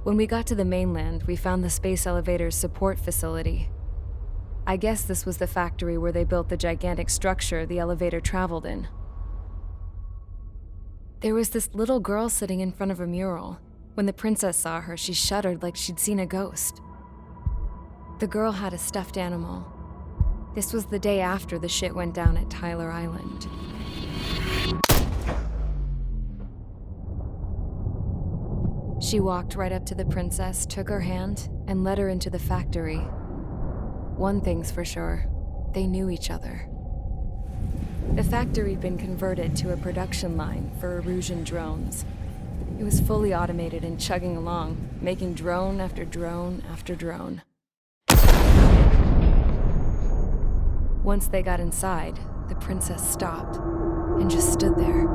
When we got to the mainland, we found the space elevator's support facility. I guess this was the factory where they built the gigantic structure the elevator traveled in. There was this little girl sitting in front of a mural. When the princess saw her, she shuddered like she'd seen a ghost. The girl had a stuffed animal. This was the day after the shit went down at Tyler Island. She walked right up to the princess, took her hand, and led her into the factory. One thing's for sure, they knew each other. The factory'd been converted to a production line for Erusian drones. It was fully automated and chugging along, making drone after drone after drone. Once they got inside, the princess stopped and just stood there.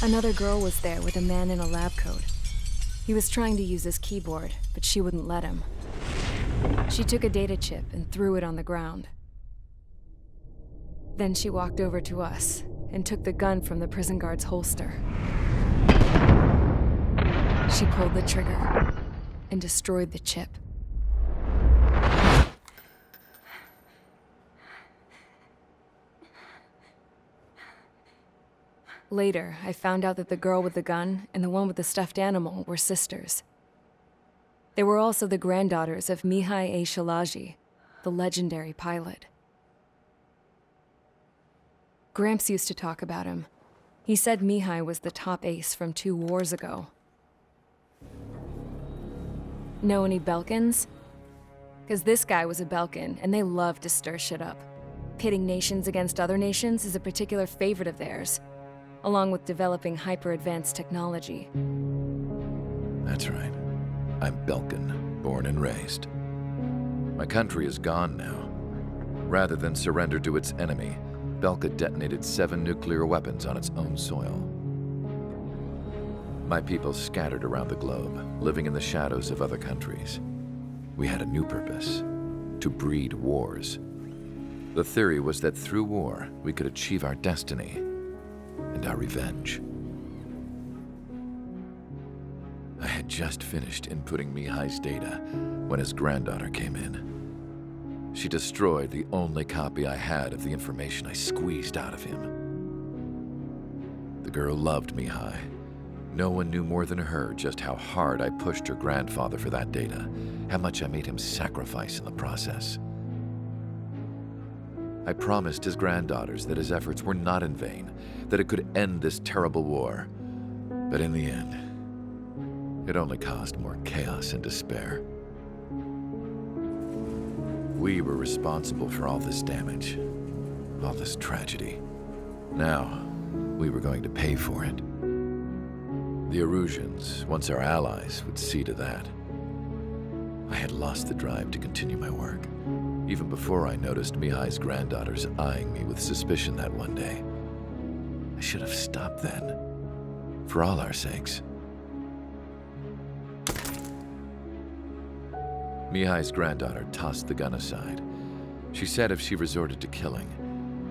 Another girl was there with a man in a lab coat. He was trying to use his keyboard, but she wouldn't let him. She took a data chip and threw it on the ground. Then she walked over to us and took the gun from the prison guard's holster. She pulled the trigger and destroyed the chip. Later, I found out that the girl with the gun and the one with the stuffed animal were sisters. They were also the granddaughters of Mihai A. Shalaji, the legendary pilot. Gramps used to talk about him. He said Mihai was the top ace from 2 wars ago. Know any Belkans? 'Cause this guy was a Belkan, and they love to stir shit up. Pitting nations against other nations is a particular favorite of theirs, along with developing hyper-advanced technology. That's right. I'm Belkan, born and raised. My country is gone now. Rather than surrender to its enemy, Belka detonated 7 nuclear weapons on its own soil. My people scattered around the globe, living in the shadows of other countries. We had a new purpose: to breed wars. The theory was that through war, we could achieve our destiny and our revenge. I had just finished inputting Mihai's data when his granddaughter came in. She destroyed the only copy I had of the information I squeezed out of him. The girl loved Mihai. No one knew more than her just how hard I pushed her grandfather for that data, how much I made him sacrifice in the process. I promised his granddaughters that his efforts were not in vain, that it could end this terrible war. But in the end, it only caused more chaos and despair. We were responsible for all this damage, all this tragedy. Now, we were going to pay for it. The Erusians, once our allies, would see to that. I had lost the drive to continue my work, even before I noticed Mihai's granddaughters eyeing me with suspicion that one day. I should have stopped then, for all our sakes. Mihai's granddaughter tossed the gun aside. She said if she resorted to killing,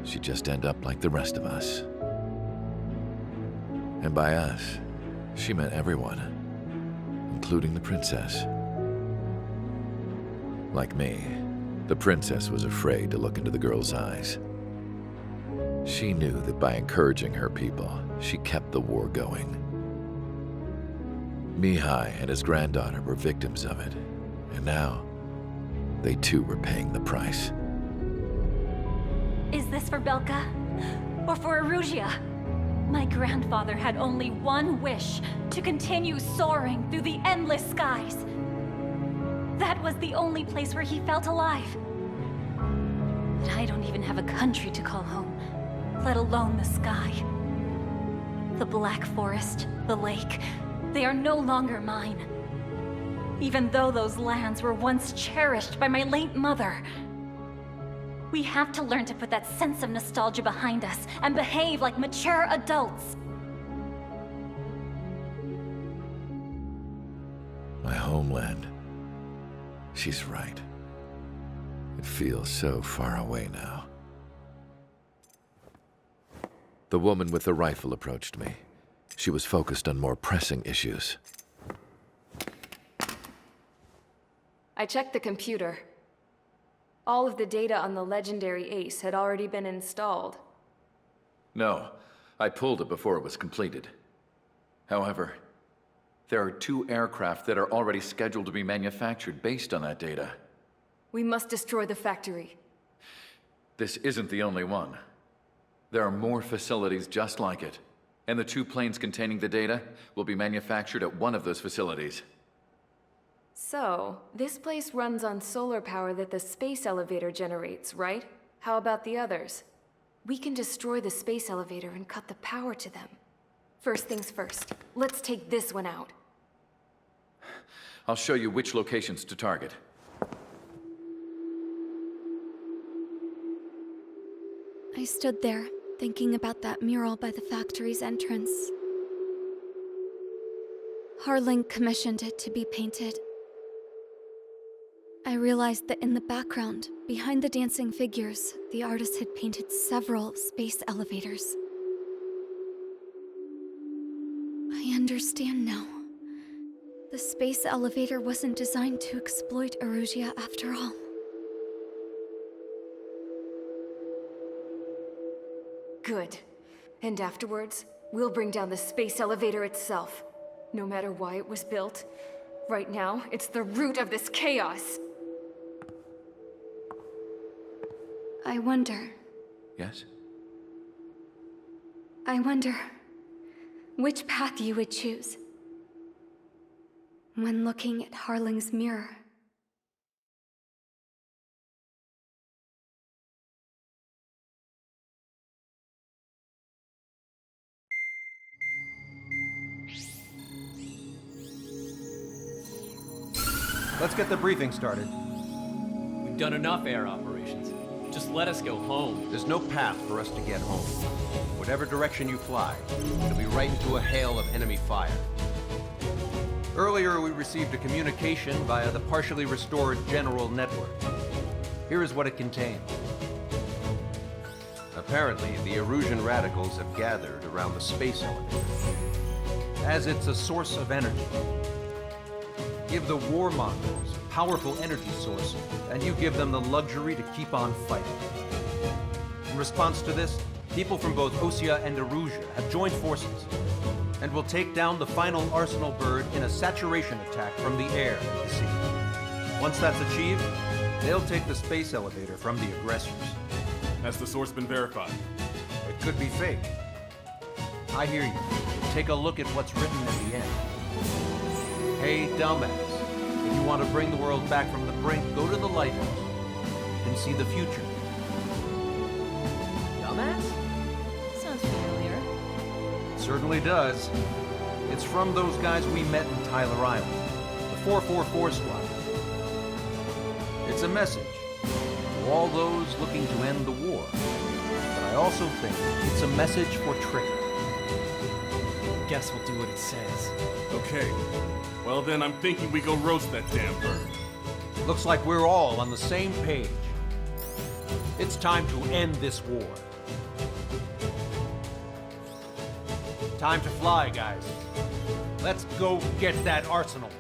she'd just end up like the rest of us. And by us, she meant everyone, including the princess. Like me, the princess was afraid to look into the girl's eyes. She knew that by encouraging her people, she kept the war going. Mihai and his granddaughter were victims of it, and now, they too were paying the price. Is this for Belka? Or for Erusia? My grandfather had only one wish: to continue soaring through the endless skies. That was the only place where he felt alive. But I don't even have a country to call home, let alone the sky. The Black Forest, the lake, they are no longer mine. Even though those lands were once cherished by my late mother. We have to learn to put that sense of nostalgia behind us and behave like mature adults. My homeland. She's right. It feels so far away now. The woman with the rifle approached me. She was focused on more pressing issues. I checked the computer. All of the data on the legendary Ace had already been installed. No, I pulled it before it was completed. However, there are 2 aircraft that are already scheduled to be manufactured based on that data. We must destroy the factory. This isn't the only one. There are more facilities just like it, and the 2 planes containing the data will be manufactured at one of those facilities. So, this place runs on solar power that the space elevator generates, right? How about the others? We can destroy the space elevator and cut the power to them. First things first, let's take this one out. I'll show you which locations to target. I stood there, thinking about that mural by the factory's entrance. Harling commissioned it to be painted. I realized that in the background, behind the dancing figures, the artist had painted several space elevators. I understand now. The space elevator wasn't designed to exploit Erusia after all. Good. And afterwards, we'll bring down the space elevator itself. No matter why it was built, right now, it's the root of this chaos. I wonder Yes? which path you would choose when looking at Harling's mirror. Let's get the briefing started. We've done enough air operations. Just let us go home. There's no path for us to get home. Whatever direction you fly, it'll be right into a hail of enemy fire. Earlier, we received a communication via the partially restored general network. Here is what it contained. Apparently, the Erusian radicals have gathered around the space elevator, as it's a source of energy. Give the warmongers a powerful energy source, and you give them the luxury to keep on fighting. In response to this, people from both Osea and Erusia have joined forces, and will take down the final Arsenal bird in a saturation attack from the air and the sea. Once that's achieved, they'll take the space elevator from the aggressors. Has the source been verified? It could be fake. I hear you. Take a look at what's written at the end. Hey, dumbass. If you want to bring the world back from the brink, go to the lighthouse. You can see the future. Dumbass? Sounds familiar. It certainly does. It's from those guys we met in Tyler Island, the 444 squad. It's a message to all those looking to end the war. But I also think it's a message for Trigger. Guess we'll do what it says. Okay. Well then, I'm thinking we go roast that damn bird. Looks like we're all on the same page. It's time to end this war. Time to fly, guys. Let's go get that Arsenal bird.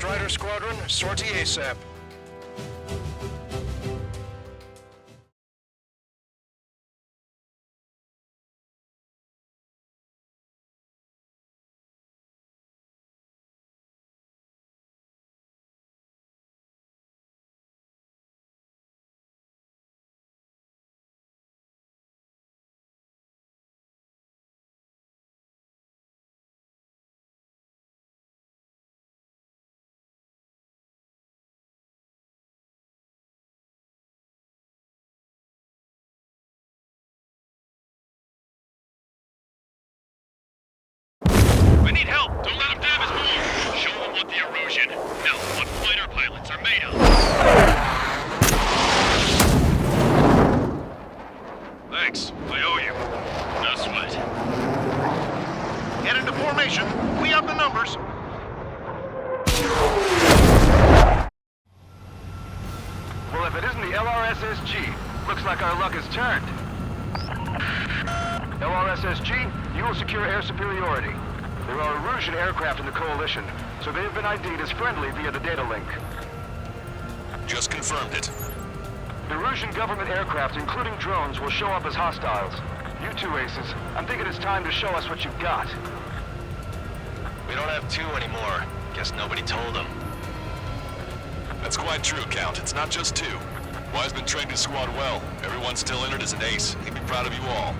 Strider Squadron, sortie ASAP. We need help! Don't let them damage more! Show them what the erosion, no, what fighter pilots are made of! Thanks, I owe you. No sweat. Get into formation. We have the numbers. Well, if it isn't the LRSSG, looks like our luck has turned. LRSSG, you will secure air superiority. There are Erusian aircraft in the Coalition, so they have been ID'd as friendly via the data link. Just confirmed it. Erusian government aircraft, including drones, will show up as hostiles. You two aces, I'm thinking it's time to show us what you've got. We don't have two anymore. Guess nobody told them. That's quite true, Count. It's not just two. Y's been trained his squad well. Everyone's still entered as an ace. He'd be proud of you all.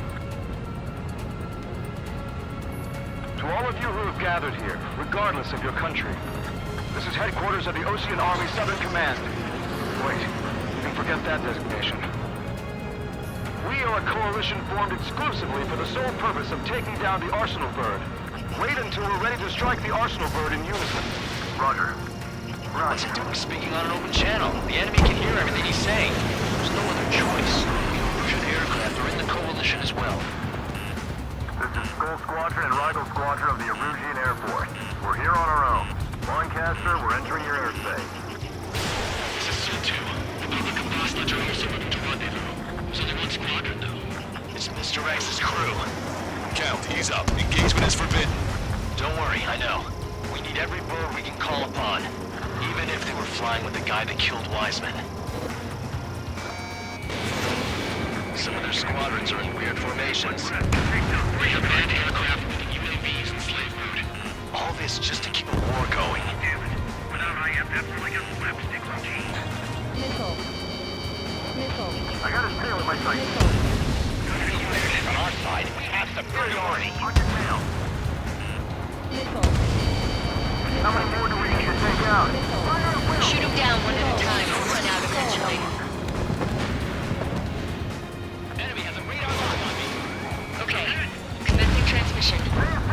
To all of you who have gathered here, regardless of your country, this is headquarters of the Ocean Army Southern Command. Wait, you can forget that designation. We are a coalition formed exclusively for the sole purpose of taking down the Arsenal Bird. Wait until we're ready to strike the Arsenal Bird in unison. Roger. What's he doing speaking on an open channel? The enemy can hear everything he's saying. There's no other choice. The Erusian aircraft are in the Coalition as well. This is Skull Squadron and Rigel Squadron of the Erusian Air Force. We're here on our own. Lancaster, we're entering your airspace. This is Su-2. The public of hostiles are also moving to rendezvous. There's only one squadron, though. It's Mr. X's crew. Count, ease up. Engagement is forbidden. Don't worry, I know. We need every bird we can call upon. Even if they were flying with the guy that killed Wiseman. Some of their squadrons are in weird formations. We have manned aircraft with UAVs in slave mode. All this just to keep a war going. Damn it. Without IF, that's like a slapstick routine. I got his tail in my sight. On our side, we have superiority. On your tail. How many more do we need to take out? Shoot them down one at a time. We'll run out eventually. Enemy has a radar lock on me. Okay. Commencing transmission.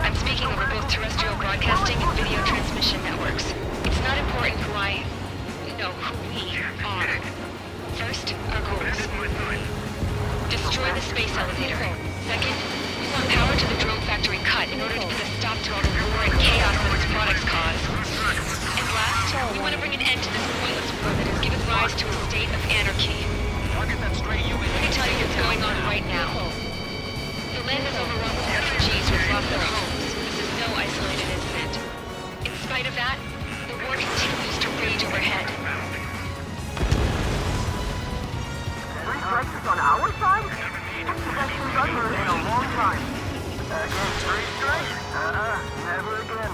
I'm speaking over both terrestrial broadcasting and video transmission networks. It's not important who I... No, who we are. First, our goals. Destroy the space elevator. Second, we want power to the drone factory cut in order to put a stop to all the war and chaos that its products cause. And last, we want to bring an end to this pointless war that has given rise to a state of anarchy. Target that stray UAV. Let me tell you what's going on right now. The land is overrun with refugees who have lost their homes. This is no isolated incident. In spite of that, the war continues to rage overhead. Three strikes is on our side? That's the best we've done in a long time. Again, three strikes? Never again.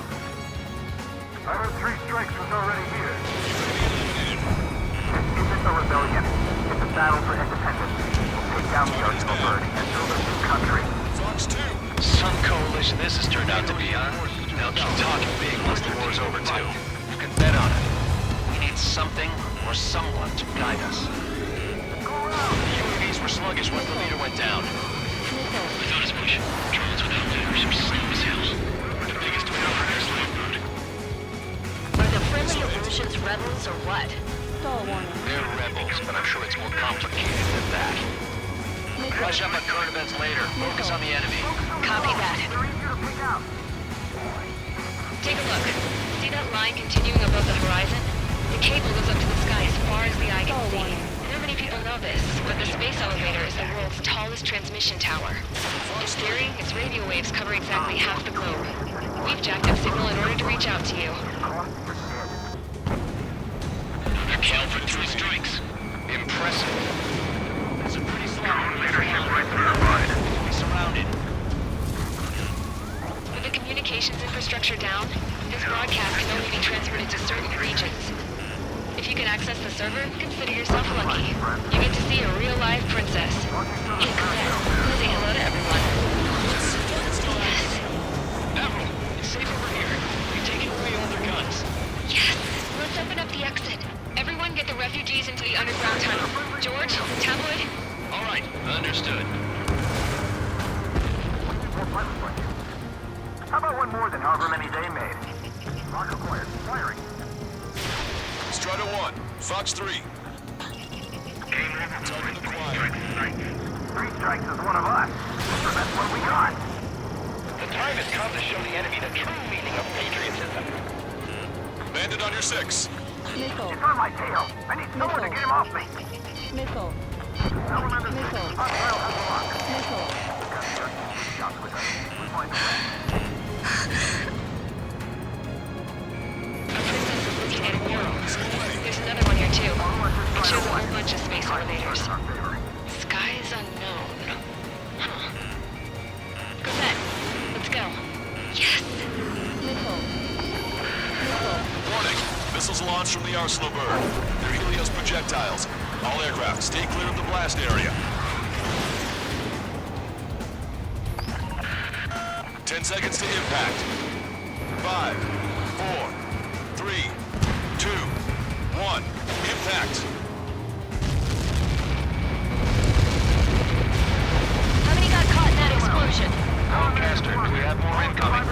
I heard three strikes was already here. This isn't a rebellion. It's a battle for independence. We'll take down the Arsenal Bird and build a new country. Fox 2. Some coalition this has turned out to be, huh? They'll keep talking big once the war's over, too. You can bet on it. We need something or someone to guide us. The UAVs were sluggish once the leader went down. Without his push, drones without leaders are slow as hell. We're the biggest threat over their slave mode. Are the friendly Erusians rebels or what? They're rebels, but I'm sure it's more complicated than that. Brush up on current events later. Focus on the enemy. Copy that. They're easier to pick out. Take a look. See that line continuing above the horizon? The cable goes up to the sky as far as the eye can see. Not many people know this, but the space elevator is the world's tallest transmission tower. In theory, its radio waves cover exactly half the globe. We've jacked up signal in order to reach out to you. broadcast can only be transmitted to certain regions. If you can access the server, consider yourself lucky. You get to see a real live princess. Hey, Claire, say hello to everyone. Yes. Admiral, it's safe over here. You're taking away all their guns. Yes. Let's open up the exit. Everyone get the refugees into the underground tunnel. George, Tabloid. All right, understood. How about one more than however many they made? Rock acquired. Firing. Strider 1, Fox 3. Target acquired. 3 strikes is one of us. So that's what we got. The time has come to show the enemy the true meaning of patriotism. Bandit on your 6. Missile. It's on my tail. I need someone to get him off me. Missile. Element Missile. hostile has locked. Missile. Shots with us. We find the way. A princess is looking at a mural. There's another one here too. It shows a whole bunch of space elevators. Skies unknown. Huh. Go then. Let's go. Yes. Missile. Missile. Warning. Missiles launched from the Arsenal bird. They're Helios projectiles. All aircraft, stay clear of the blast area. 10 seconds to impact. 5, 4, 3, 2, 1. Impact. How many got caught in that explosion? Caster, do we have more incoming?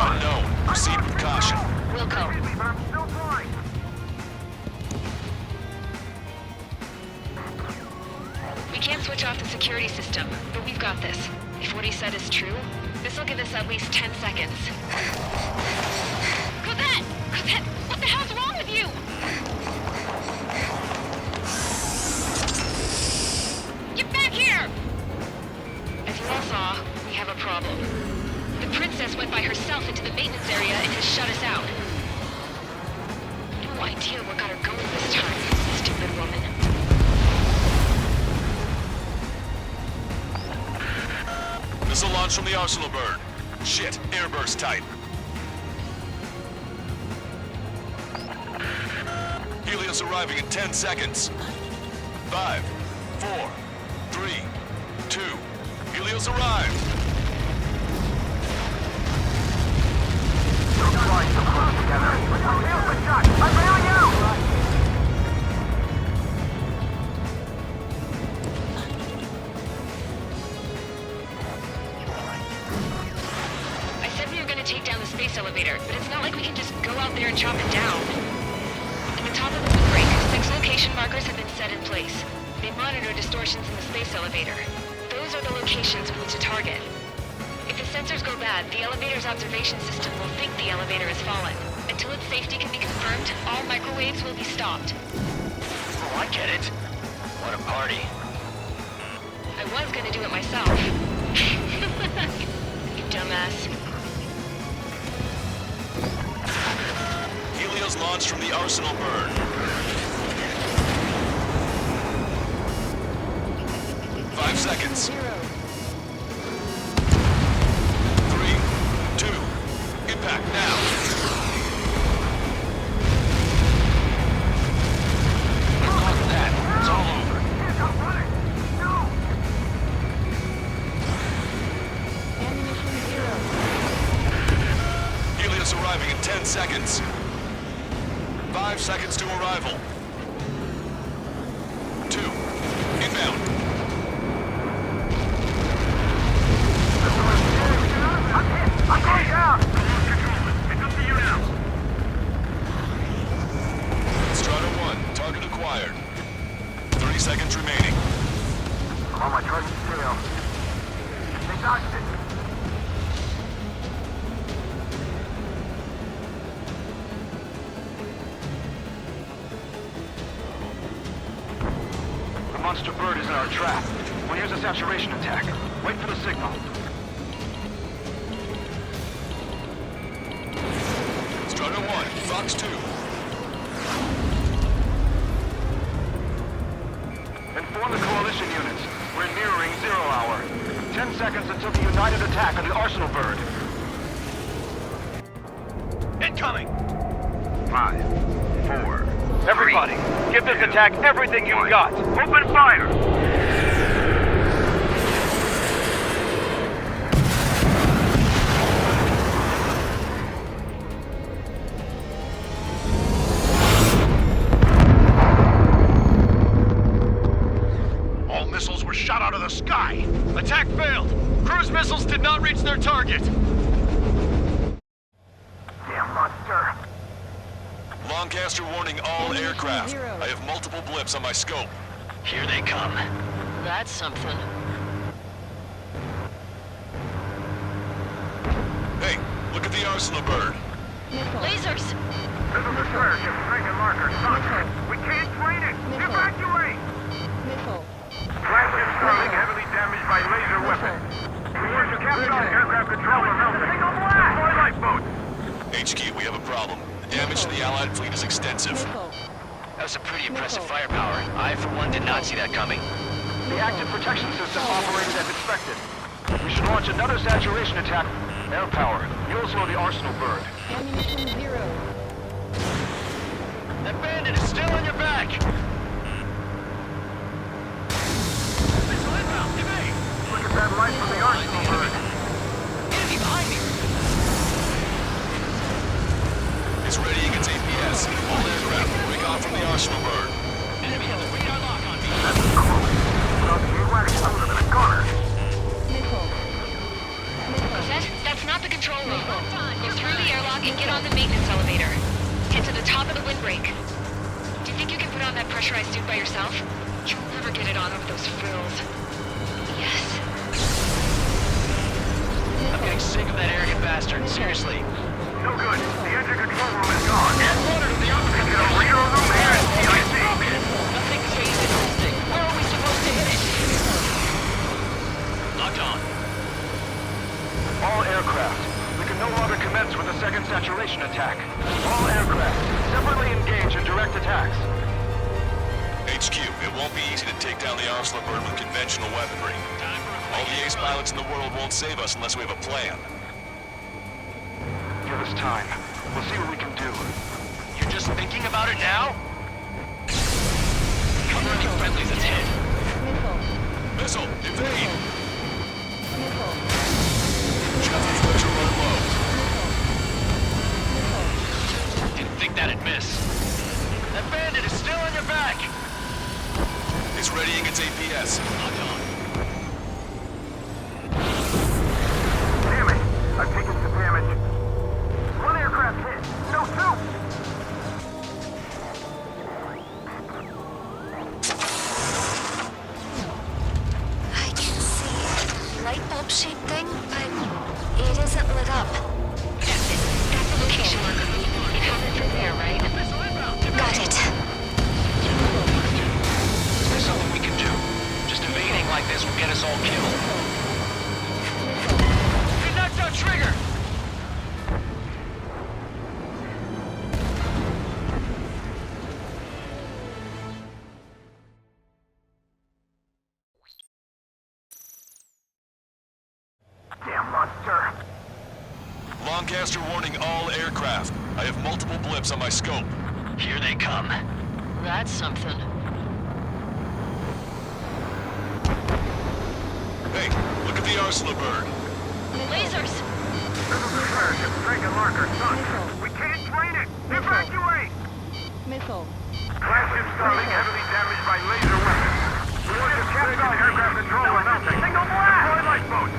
Unknown. Proceed with caution. Wilco. But I'm still blind. We can't switch off the security system, but we've got this. If what he said is true, this'll give us at least 10 seconds. Cosette! Cosette! What the hell's wrong with you? Get back here! As you all saw, we have a problem. The princess went by herself into the maintenance area and has shut us out. No idea what got her going this time, stupid woman. Missile launch from the Arsenal bird. Shit, airburst type. Helios arriving in 10 seconds. 5, 4, 3, 2. Helios arrived. Don't fly so close together. Feel the shot. I'm bailing out. I said we were gonna take down the space elevator, but it's not like we can just go out there and chop it down. At the top of the windbreak, 6 location markers have been set in place. They monitor distortions in the space elevator. Those are the locations we need to target. If the sensors go bad, the elevator's observation system will think the elevator has fallen. Until its safety can be confirmed, all microwaves will be stopped. Oh, I get it. What a party. I was gonna do it myself. You dumbass. Helios launched from the Arsenal bird. 5 seconds. 3, 2. Impact now. Look at that. It's all over. Helios arriving in 10 seconds. 5 seconds to arrival. 2. Inbound. I'm going down. It's up to you now. Strider 1, target acquired. 30 seconds remaining. I'm on my target's tail. They dodged it. The monster bird is in our trap. We'll use a saturation attack. Wait for the signal. Strider 1, Fox 2. Inform the coalition units. We're nearing 0 hour. 10 seconds until the united attack on the Arsenal bird. It incoming! 5, 4. Everybody, give this attack everything you've got. Open fire! All missiles were shot out of the sky. Attack failed. Cruise missiles did not reach their target. Damn monster. Lancaster warning all aircraft. I have multiple blips on my scope. Here they come. That's something. Hey, look at the arsenal bird. Lasers! This is the destroyer ship Frank and Marker. Son, we can't train it. Evacuate! Flagship Starling heavily damaged by laser weapons. Reports to Capcom aircraft controller melted. Single blast! Deploy lifeboats! HQ, we have a problem. The damage to the Allied fleet is extensive. That was a pretty impressive firepower. I, for one, did not see that coming. The active protection system operated as expected. We should launch another saturation attack. Air power. You'll slow the arsenal bird. That bandit is still on your back! Missile inbound, evade! Look at that light from the arsenal bird. Enemy behind me! It's readying its APS. All aircraft break off from the arsenal bird. Enemy has a radar lock on me! That's close. Without the AWACS, I would have been a goner. That's not the control room. Go through the airlock and get on the maintenance elevator. Get to the top of the windbreak. Do you think you can put on that pressurized suit by yourself? You'll never get it on over those frills. Yes. I'm getting sick of that arrogant bastard, seriously. No good. The engine control room is gone. Add water to the opposite Get a reader room here at TIC. Nothing's phasing this thing. Where are we supposed to hit it? Locked on. All aircraft. We can no longer commence with a second saturation attack. All aircraft, separately engage in direct attacks. HQ, it won't be easy to take down the arsenal bird with conventional weaponry. All the ace pilots in the world won't save us unless we have a plan. Give us time. We'll see what we can do. You're just thinking about it now? Cover any friendlies that's hit. Missile, evade! Shuttle pressure run low. Didn't think that'd miss. That bandit is still on your back! It's readying its APS. Locked on. Damn it! I've taken some damage. One aircraft hit. No, two! I can see a light bulb shaped thing, but it isn't lit up. That's it. That's the location marker. You have it from there, right? Got it. There's something we can do. Just evading like this will get us all killed. He knocked out Trigger! Damn monster. Lancaster warning all aircraft. I have multiple blips on my scope. Here they come. That's something. Hey, look at the arsenal bird. Lasers! This is the destroyer ship Frank and Marker. Son, we can't train it. Evacuate! Flagship Starling heavily damaged by laser weapons. Reports to Capcom aircraft controller melting. Single blast! Deploy lifeboats!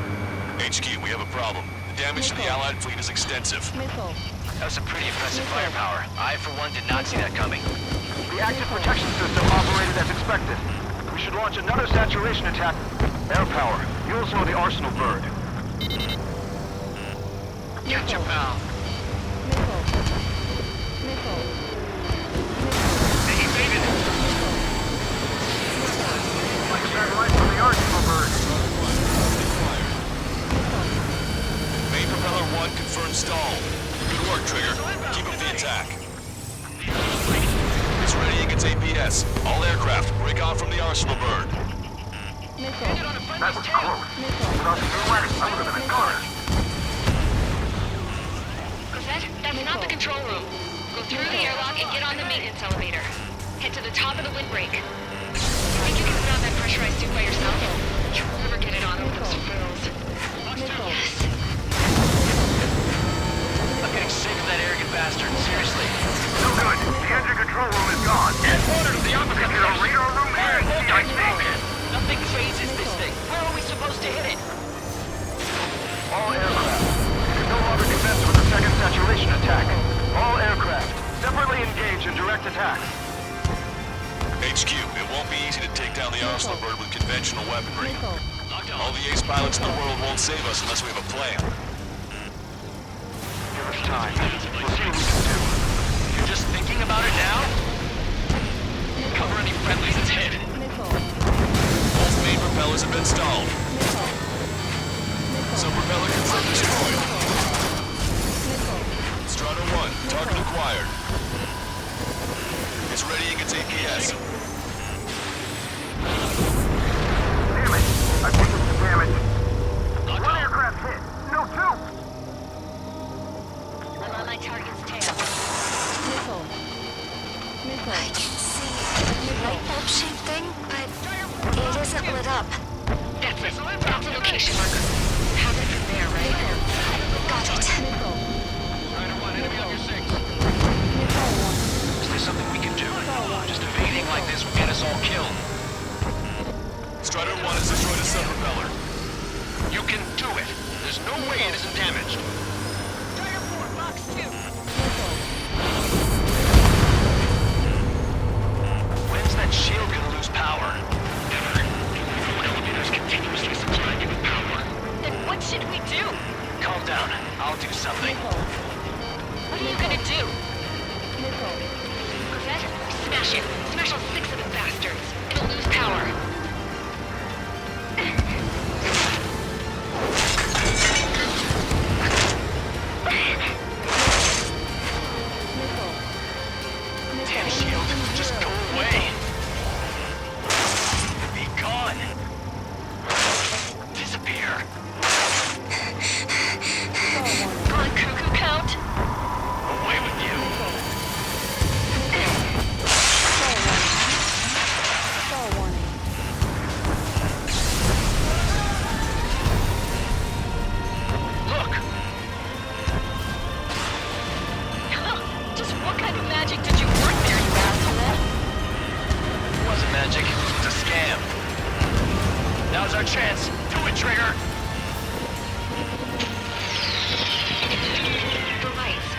HQ, we have a problem. The damage to the Allied fleet is extensive. That was a pretty impressive firepower. I, for one, did not see that coming. The active protection system operated as expected. We should launch another saturation attack. Air power. You'll slow the arsenal bird. Gotcha, pal. They evaded it. Like a satellite from the arsenal bird. Main propeller 1 confirmed stall. Good work, Trigger. Keep up the attack. It's readying its APS. All aircraft, break off from the arsenal bird. That was close. Without the AWACS, I would have been a goner. Cosette, That's not the control room. Go through the airlock and get on the maintenance elevator. Head to the top of the windbreak. You think you can put on that pressurized suit by yourself? You'll never get it on with those frills. Yes. I'm getting sick of that arrogant bastard, seriously. No good. The engine control room is gone. Headquarters, the opposite Is it a radar room here? Nothing phases this thing. Where are we supposed to hit it? All aircraft. You can no longer commence with a second saturation attack. All aircraft, separately engage in direct attacks. HQ, it won't be easy to take down the Oslo bird with conventional weaponry. All the ace pilots in the world won't save us unless we have a plan. Give us time. We'll see what we can do. You're just thinking about it now? Cover any friendlies it's hit. Both main propellers have been stalled. Some propeller confirmed destroyed. Strato 1, target acquired. It's readying its APS. Damn it. I think it's the damage. One aircraft hit. No, two. I'm on my target's tail. I can see a light bulb-shaped thing, but it isn't lit up. That's it. That's the location marker. Have it from there, right? Got it. Is there something we can do? Just evading like this will get us all killed. Strider 1 has destroyed a sub-propeller. You can do it. There's no way it isn't damaged. Strider 4, box 2. When's that shield gonna lose power? Never. Elevator's continuously supplying you with power. Then what should we do? Calm down. I'll do something. What are you gonna do? Corvette, smash it. Smash all 6 of the bastards. It'll lose power. Damn shield, just go away. Be gone. Disappear. On cuckoo count. Away with you. Look. Just what kind of magic did you work there, you asshole? It wasn't magic. It was a scam. Now's our chance. Do it, Trigger. The lights.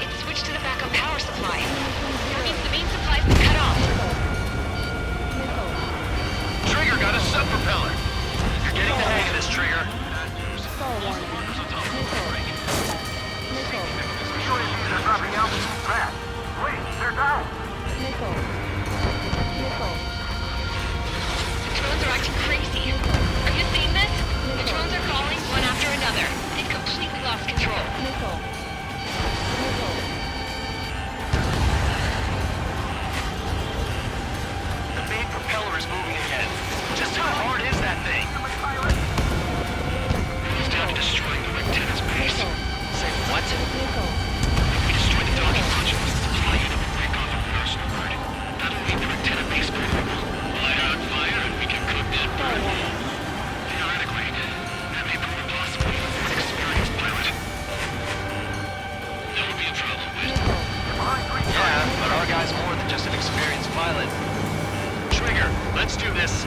It's switched to the backup power supply. That means the main supply's been cut off. Trigger got a sub-propeller. You're getting the hang of this, Trigger. UAVs are dropping out. Fast. Wait, they're down. The drones are acting crazy. Are you seeing this? The drones are calling one after another. They've completely lost control. The main propeller is moving again. Just how hard is that thing? It's down to destroying the antenna's base. Say what? If we destroy the docking modules, the supply unit will break off from Arsenal bird. That'll leave the antenna base vulnerable. Light it on fire and we can cook that bird. Theoretically, that may prove impossible even for an experienced pilot. That would be a problem, Wit. Yeah, but our guy's more than just an experienced pilot. Trigger, let's do this.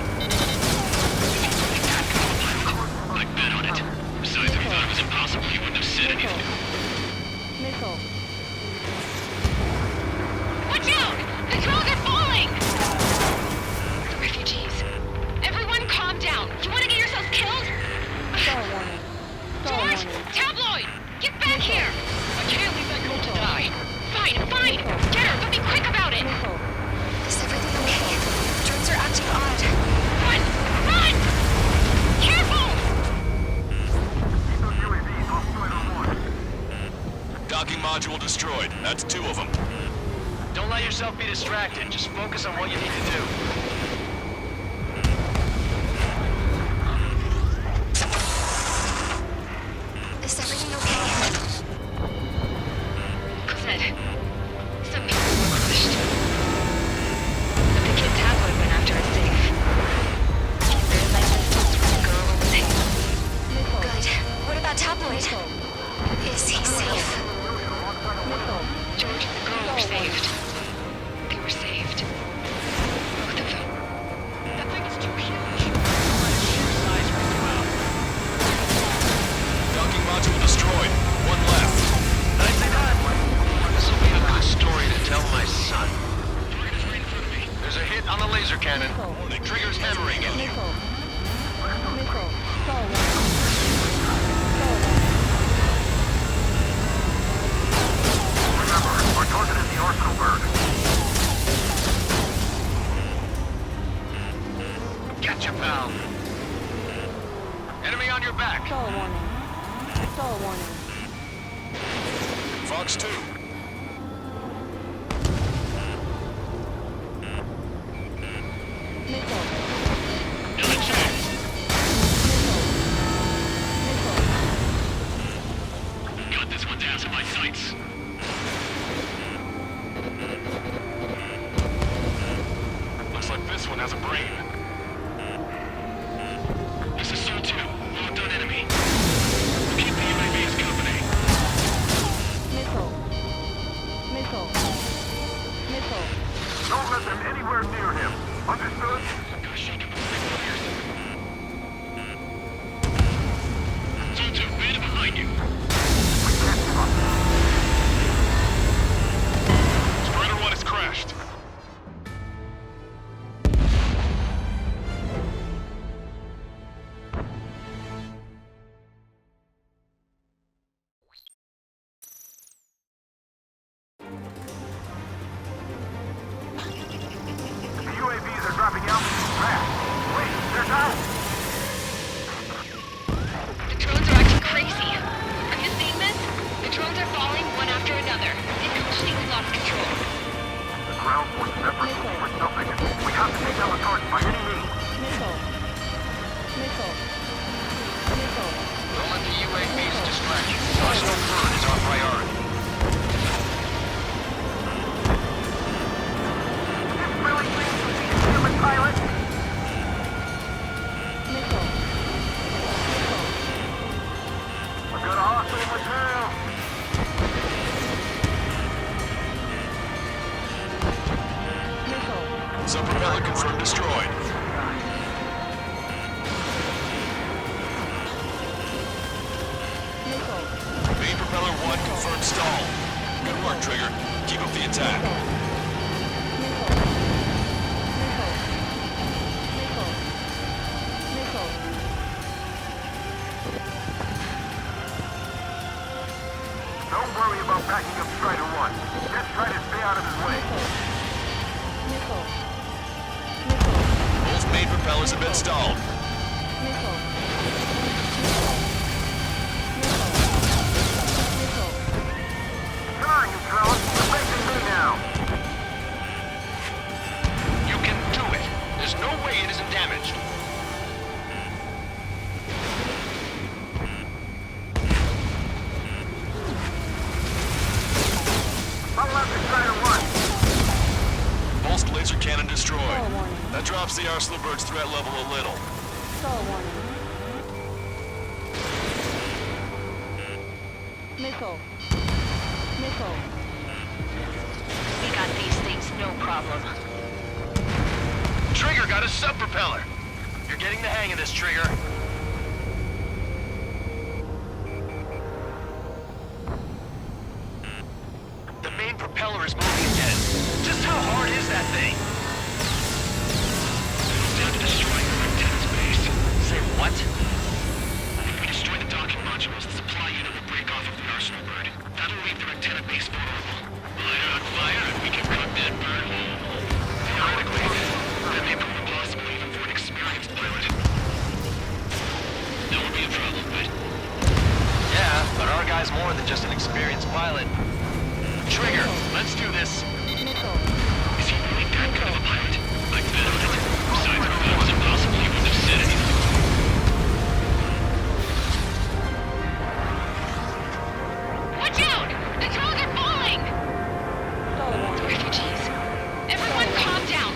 I'd bet on it. Besides, if he thought it was impossible, he wouldn't have said anything. Watch out! The drones are falling! The refugees. Everyone calm down. You want to get yourselves killed? George! Tabloid! Get back here! I can't leave that girl to die. Fine, fine! Get her, but be quick about it! Is everything okay? Drones are acting odd. Run! Run! Careful! Those UAVs off Strider 1. Docking module destroyed. That's 2 of them. Don't let yourself be distracted. Just focus on what you need to do. Is everything okay? Gotcha, pal. Enemy on your back. Stall warning. Stall warning. Fox 2. Missile. Got this one down to my sights. Looks like this one has a brain. This is Sol 2. Locked on enemy. Keep the UAV as company. Missile. Missile. Missile. Don't let them anywhere near him. Understood? Got shaken from the signal here. Sol 2, beta behind you. Spider 1 has crashed. The UAVs are dropping out fast. Wait, they're down. The drones are acting crazy. Are you seeing this? The drones are falling one after another. They've completely lost control. The ground forces effort for something. We have to take down the target by any means. Missile. Missile. Missile. Don't let the UAVs distract you. Arsenal burn is our priority. This really seems to be a human pilot. Missile. Missile. I've got a hostile in my tail. Missile. Sub-propeller confirmed destroyed. Missile. Main propeller 1 confirmed stall. Good work, Trigger. Keep up the attack. Missile. Missile. Missile. Missile. Don't worry about backing up Strider 1. Just try to stay out of his way. Missile. Missile. Both main propellers have been stalled. Missile. Missile. Come on, you drones. You're facing me now. You can do it. There's no way it isn't damaged. Follow after Strider 1. Pulsed laser cannon destroyed. Stall warning. That drops the Arsenal bird's threat level a little. Stall warning. Missile. Missile. We got these things, no problem. Trigger got a sub-propeller. You're getting the hang of this, Trigger. The main propeller is moving again. Just how hard is that thing? Down to destroying the antenna's base. Say what? If we destroy the docking modules, the supply unit will break off of the Arsenal bird. That'll leave their antenna base vulnerable. Light it on fire and we can cut that bird whole. Theoretically, that may prove impossible even for an experienced pilot. That would be a problem, but... Yeah, but our guy's more than just an experienced pilot. Trigger, let's do this. Missile. Is he really that good of a pilot? I bet on it. Besides, if that was impossible, he wouldn't have said anything. Watch out! The drones are falling! Stall warning. Refugees. Everyone calm down.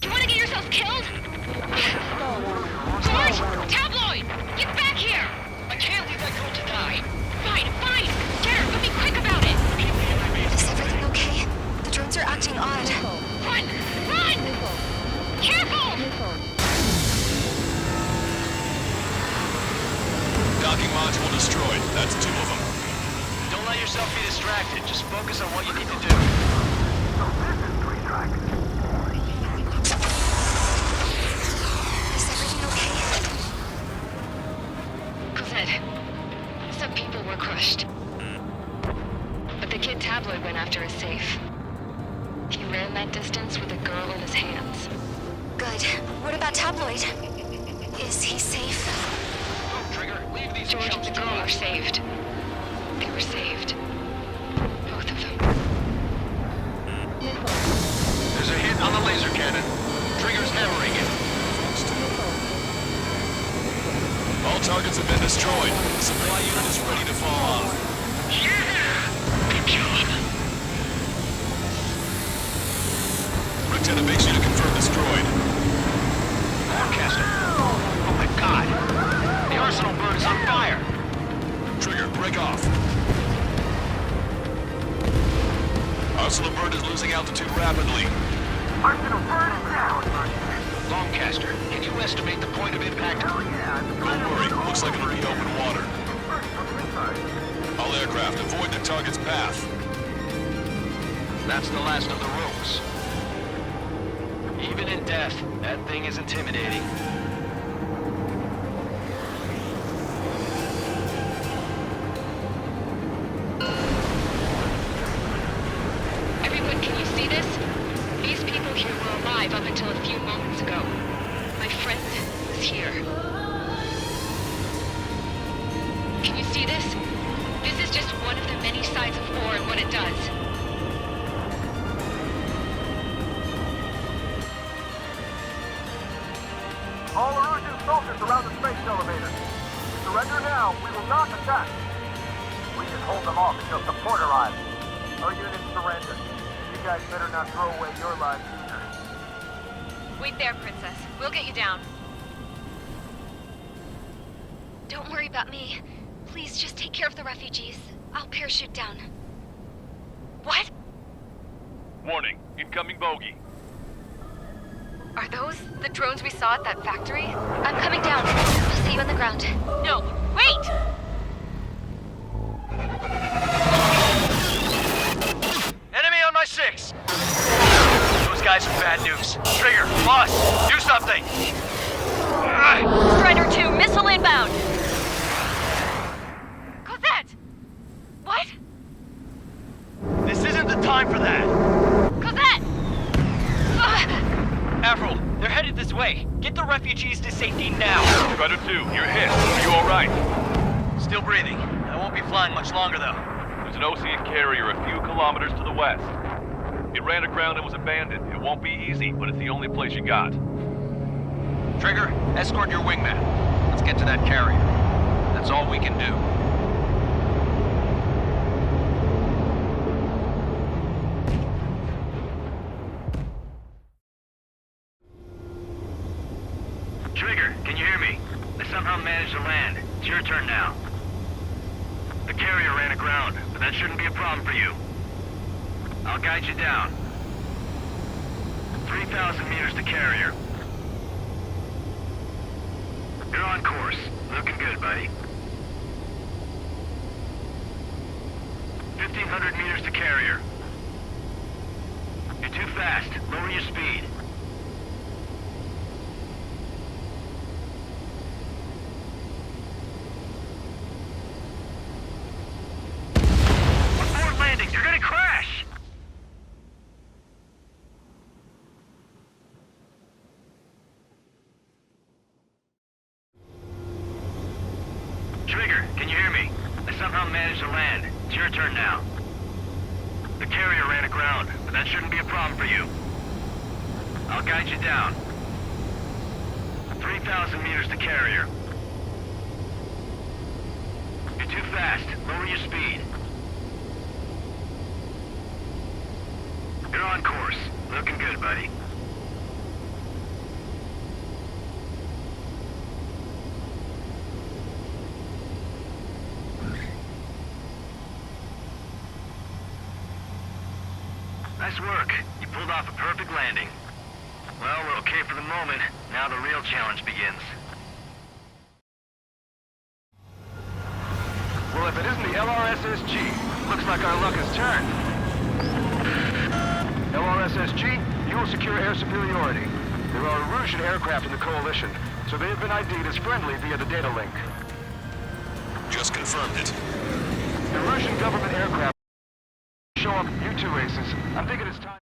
You wanna get yourself killed? George! Tabloid! Get back here! I can't leave that girl to die. Fine, fine! Get her, but be quick about it! Is everything okay? The drones are acting odd. Run! Run! Careful! Docking module destroyed. That's 2 of them. Don't let yourself be distracted. Just focus on what you need to do. Is everything okay? Cosette, some people were crushed. But the kid Tabloid went after a safe. He ran that distance with a girl in his hands. Good. What about Tabloid? Is he safe? Trigger, leave these George and chumps the to girl us. are saved. They were saved. Both of them. There's a hit on the laser cannon. Trigger's hammering it. All targets have been destroyed. The supply unit is ready to fall off. Yeah! Good job. Lieutenant makes you to confirm destroyed. Forecaster. Oh my god. The arsenal bird is on fire. Trigger, break off. Arsenal bird is losing altitude rapidly. Arsenal bird is down. Longcaster, can you estimate the point of impact? Don't worry, looks like it'll be open water. All aircraft, avoid the target's path. That's the last of the rooms. Even in death, that thing is intimidating. Everyone, can you see this? These people here were alive up until a few moments ago. My friend was here. Can you see this? This is just one of the many sides of war and what it does. All Erusian soldiers around the space elevator. Surrender now. We will not attack. We can hold them off until support arrives. Our units surrender. You guys better not throw away your lives either. Wait there, Princess. We'll get you down. Don't worry about me. Please just take care of the refugees. I'll parachute down. What? Warning, incoming bogey. Are those the drones we saw at that factory? I'm coming down. I'll see you on the ground. No, wait! Enemy on my 6! Those guys are bad news. Trigger, boss, do something! Strider 2, missile inbound! Cosette! What? This isn't the time for that! Cosette! Avril, they're headed this way. Get the refugees to safety now. Strider 2, you're hit. Are you alright? Still breathing. I won't be flying much longer, though. There's an Ocean carrier a few kilometers to the west. It ran aground and was abandoned. It won't be easy, but it's the only place you got. Trigger, escort your wingman. Let's get to that carrier. That's all we can do. Trigger, can you hear me? I somehow managed to land. It's your turn now. The carrier ran aground, but that shouldn't be a problem for you. I'll guide you down. 3,000 meters to carrier. You're on course. Looking good, buddy. 1,500 meters to carrier. You're too fast. Lower your speed. Abort landing! You're gonna crash! Trigger, can you hear me? I somehow managed to land. It's your turn now. The carrier ran aground, but that shouldn't be a problem for you. I'll guide you down. 3,000 meters to carrier. You're too fast. Lower your speed. You're on course. Looking good, buddy. Nice work. You pulled off a perfect landing. Well, we're okay for the moment. Now the real challenge begins. Well, if it isn't the LRSSG, looks like our luck has turned. LRSSG, you will secure air superiority. There are Erusian aircraft in the Coalition, so they have been ID'd as friendly via the data link. Just confirmed it. Erusian government aircraft show up, you two aces. I'm thinking it's time...